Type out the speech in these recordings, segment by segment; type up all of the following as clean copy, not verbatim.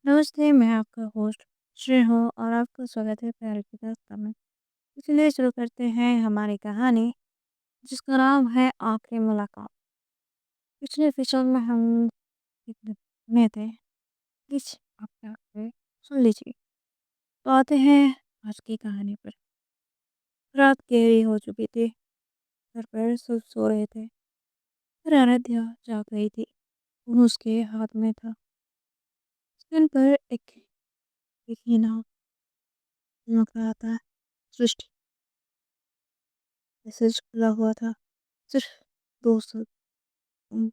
नमस्ते, मैं आपका होस्ट श्री हूँ और आपका स्वागत है प्यार की दास्तां में। इसलिए शुरू करते हैं हमारी कहानी जिसका नाम है आखिरी मुलाकात। पिछले एपिसोड में हम एक में थे। प्लीज आप क्या करें, सुन लीजिए। तो आते हैं आज की कहानी पर। रात गहरी हो चुकी थी। घर पर सब सो रहे थे। पर आराध्या जाग गई थी। फोन उसके हाथ में था। स्क्रीन पर एक ही नाम चमक रहा था, सृष्टि। मैसेज खुला हुआ था, सिर्फ दोस्त। और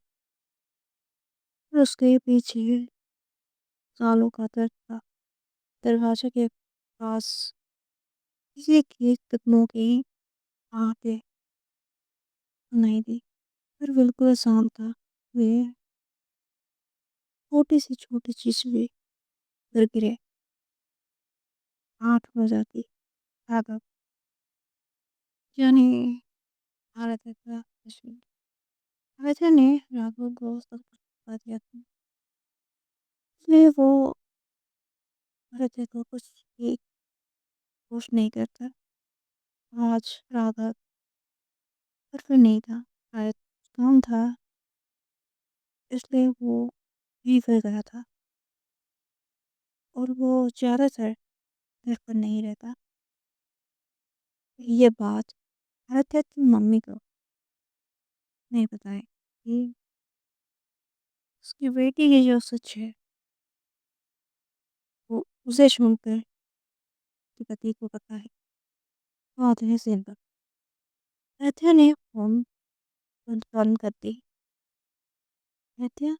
उसके पीछे सालों का दर्द था। दरवाजे के पास किसी के कदमों की आहटें सुनाई दी। पर बिल्कुल शांत था। वे छोटी चीज भी गिर गिरे। 8 बजा थी लगभग। यानी भारत का कश्मीर। अवैधा ने राघव को सब कुछ बता दिया था। इसलिए वो भारत को कुछ भी कुछ नहीं करता। आज राघव घर पर नहीं था, शायद काम था, इसलिए वो यहीं पर गया था। और वो ज़्यादातर घर पर नहीं रहता। ये बात आराध्या की मम्मी को नहीं बताई कि उसकी बेटी की जो सच है वो उसे सुनकर उसके पति को पता है। तो आते हैं सीन पर। आराध्या ने फोन बंद कर दी। आराध्या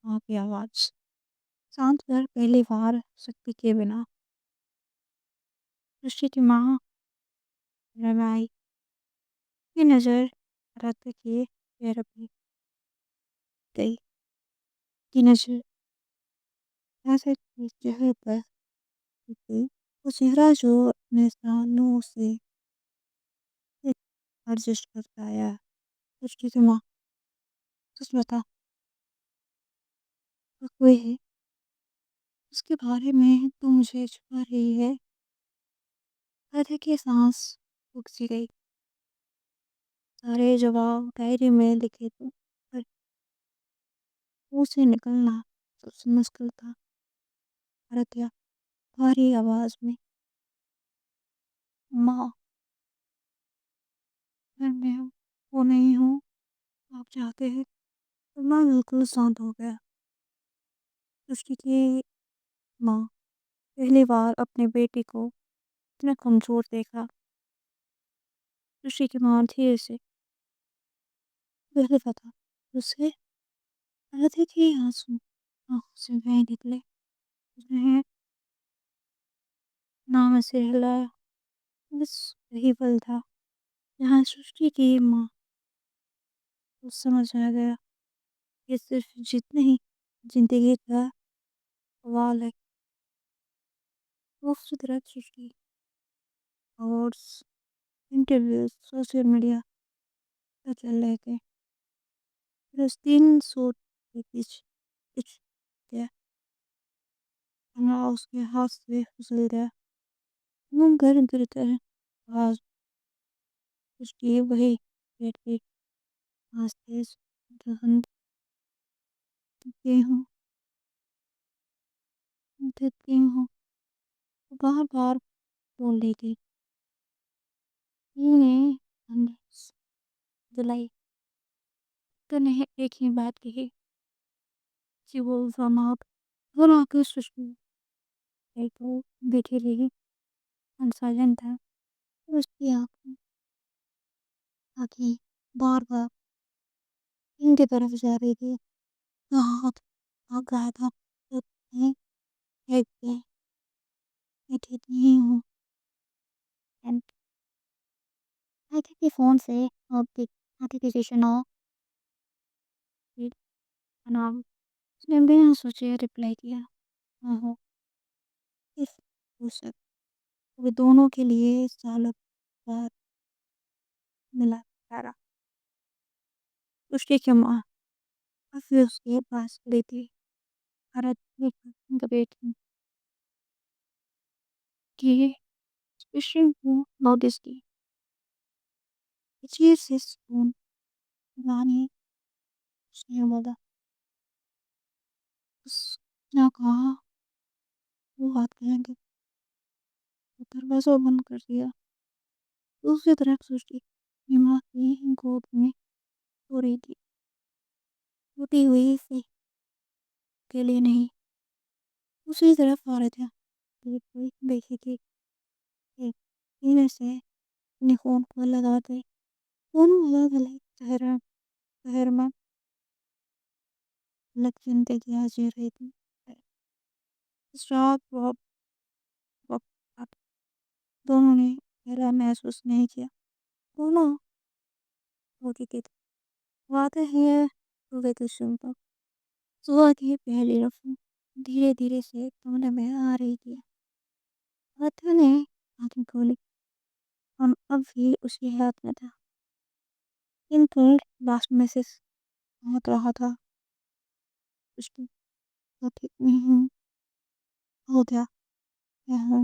माँ की आवाज़ शांत कर पहली बार शक्ति के बिना। ऋषि की माँ रमाई की नज़र आराध्या के चेहरे पे गई। की नज़र ऐसे चेहरे पर गई। वो चेहरा जो अपने सालों से एडजस्ट करता आया। ऋषि की माँ, सच बता, वो कोई है उसके बारे में तू मुझे छुपा रही है। आराध्या की सांस रुक सी गई। सारे जवाब डायरी में लिखे थे, पर मुंह से निकलना सबसे मुश्किल था। आराध्या भारी आवाज में, माँ, मैं हूँ, वो नहीं हूँ आप चाहते हैं। तो माँ बिल्कुल शांत हो गया। सृष्टि की माँ पहली बार अपने बेटी को इतना कमजोर देखा। सृष्टि की माँ धीरे से पहले पता उसे आराध्या के आंसू आंखों से बह निकले। उसने नाम से हिलाया। बस वही पल था जहाँ सृष्टि की माँ को समझ आ गया। ये सिर्फ जितने ही जिंदगी का सवाल है। खूबसूरत सृष्टि, अवार्ड्स, इंटरव्यूज, सोशल मीडिया पर चल रहे थे। फिर उस 300 के पीछे कुछ गया। कैमरा उसके हाथ से फिसल गया। वो घर गिरता है। आवाज सृष्टि वही बैठी आस तेज रहन हूँ देखती हूँ। बार बार बोल रही थी। ने दिलाई तो नहीं, एक ही बात कही। She will come out। वो आके सुषमा को बैठी रही और साइलेंट था। उसकी आंखें बार बार इनकी तरफ जा रही थी। हाथ भाग गया था तो मैं एक बैठी नहीं हूँ। एंड आई थिंक फोन से नोटिफिकेशन ऑफ नाम उसने बिना सोचे रिप्लाई किया। हाँ हो इस पुस्तक वे दोनों के लिए सालों बाद मिला तारा। उसकी क्षमा और फिर उसके पास खड़ी थी। भारत में debate कि fishing को notice की चीज से सुन रानी उसने बोला उसने कहा वो बात करेंगे तो दरवाजा बंद कर दिया दूसरी तरफ सोची बीमा की गोद में सो रही थी टूटी हुई से के लिए नहीं दूसरी तरफ आ रहे थे कोई देखे कि एक धीरे से अपने फोन को लगाते फोन अलग अलग शहर में अलग जिंदगी जी रही थी इस रात वक्त दोनों ने गहरा महसूस नहीं किया दोनों होती थी बातें हैं सुबह की सुनता सुबह की पहली रफ्त धीरे धीरे से कमरे में आ रही थी हाथों ने आंखें खोली और अब भी उसके हाथ में था किंतु लास्ट मैसेज आ रहा था उसकी तो ठीक नहीं हूँ हो गया मैं हूँ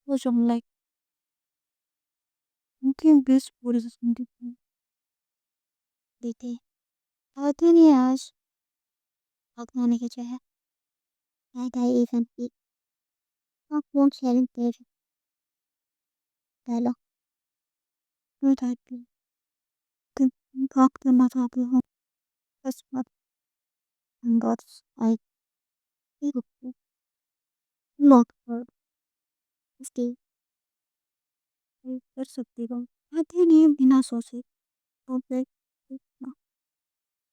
वो जुमला उनकी बेस्ट पूरी जिंदगी देते आते नहीं आज आगमाने के चाहे I die even speak. Talk won't sharing their dialogue. No title. Can talk the matter of home. That's what and God's I think not for stay कर सकती हूँ आते नहीं बिना सोचे कॉम्प्लेक्स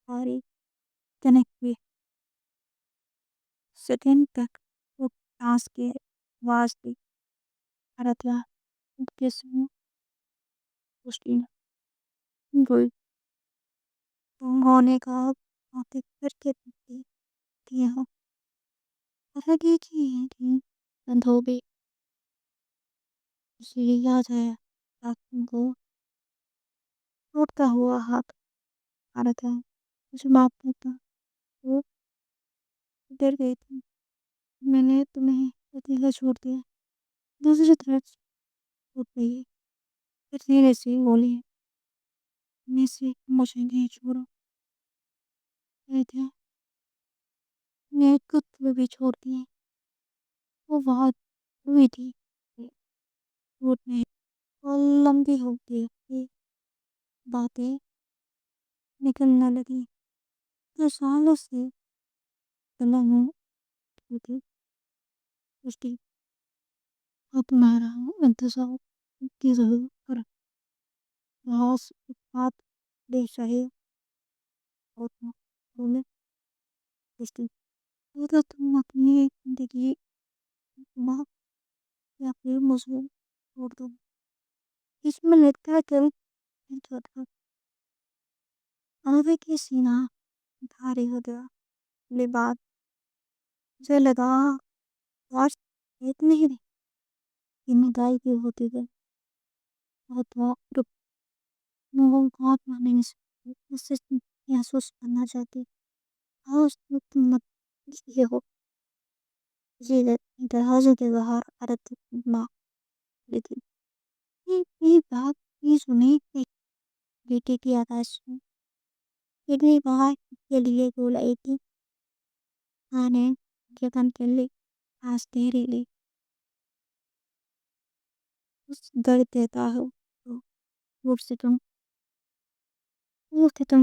सारी कनेक्ट हुए सेकंड तक वो टास्क के वास्ते भारत के समय मुश्किल कोई होने का बातें करके दिए हो अलग एक ही है कि बंद हो गई उसे याद है रात को टूटता हुआ हाथ आ रहा था मुझे माफ करता वो डर गई थी मैंने तुम्हें अकेला छोड़ दिया दूसरी तरफ टूट गई फिर धीरे से बोली मैं से मुझे नहीं छोड़ो कह दिया मैं खुद को भी छोड़ दिया वो बात हुई थी टूटने और लंबी होती हुई बातें निकलने लगी जो सालों से गला में थी उसकी अब मैं रहा हूँ इंतजार की जरूर पर बस एक बात देख चाहिए और बोले इसकी तो तुम अपनी जिंदगी माँ या फिर मुझे छोड़ दो इसमें लगता है कल था आगे की सीना भारी हो गया ये बात मुझे लगा आज इतनी ही जिम्मेदारी की होती गई बहुत वक्त वो बहुत माने से महसूस करना चाहती हाँ उस वक्त मत ये हो जी दरवाजे के बाहर आरत माँ लेकिन ये बात ये सुनी कि बेटे की आकाश में कितनी बार के लिए गोला एक ही आने के कम के लिए आज तेरे लिए उस दर्द देता हो तो रूप से तुम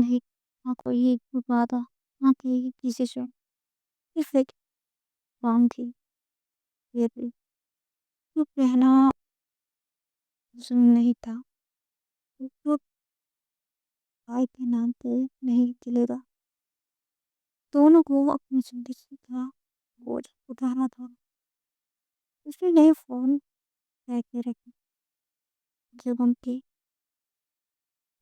ही हाँ कोई वादा हाँ कि किसी से सिर्फ एक काम थी ये भी चुप रहना पसंद नहीं था तो भाई के नाम पे नहीं चलेगा दोनों को अपनी जिंदगी का बोझ उठाना था इसलिए फोन लेके रखी जब उनकी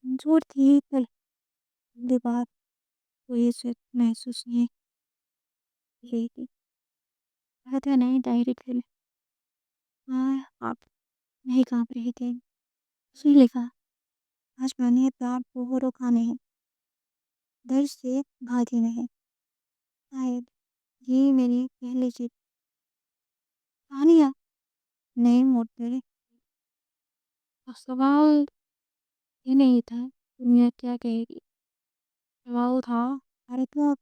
मंजूर थी कल पहली बार कोई से महसूस नहीं की थी कहते नहीं डायरी खेले हाँ आप नहीं कांप रही थी उसने लिखा आज मैंने प्यार को रोका नहीं दर्द से भागी नहीं शायद ये मेरी कह लीजिए कहानियाँ नहीं मोड़ते। अब सवाल ये नहीं था दुनिया क्या कहेगी, सवाल था अरे तो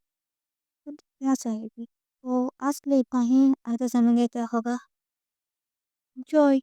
खुद क्या चाहेगी। तो आज के लिए इतना ही, आगे जमेंगे क्या होगा। जॉय।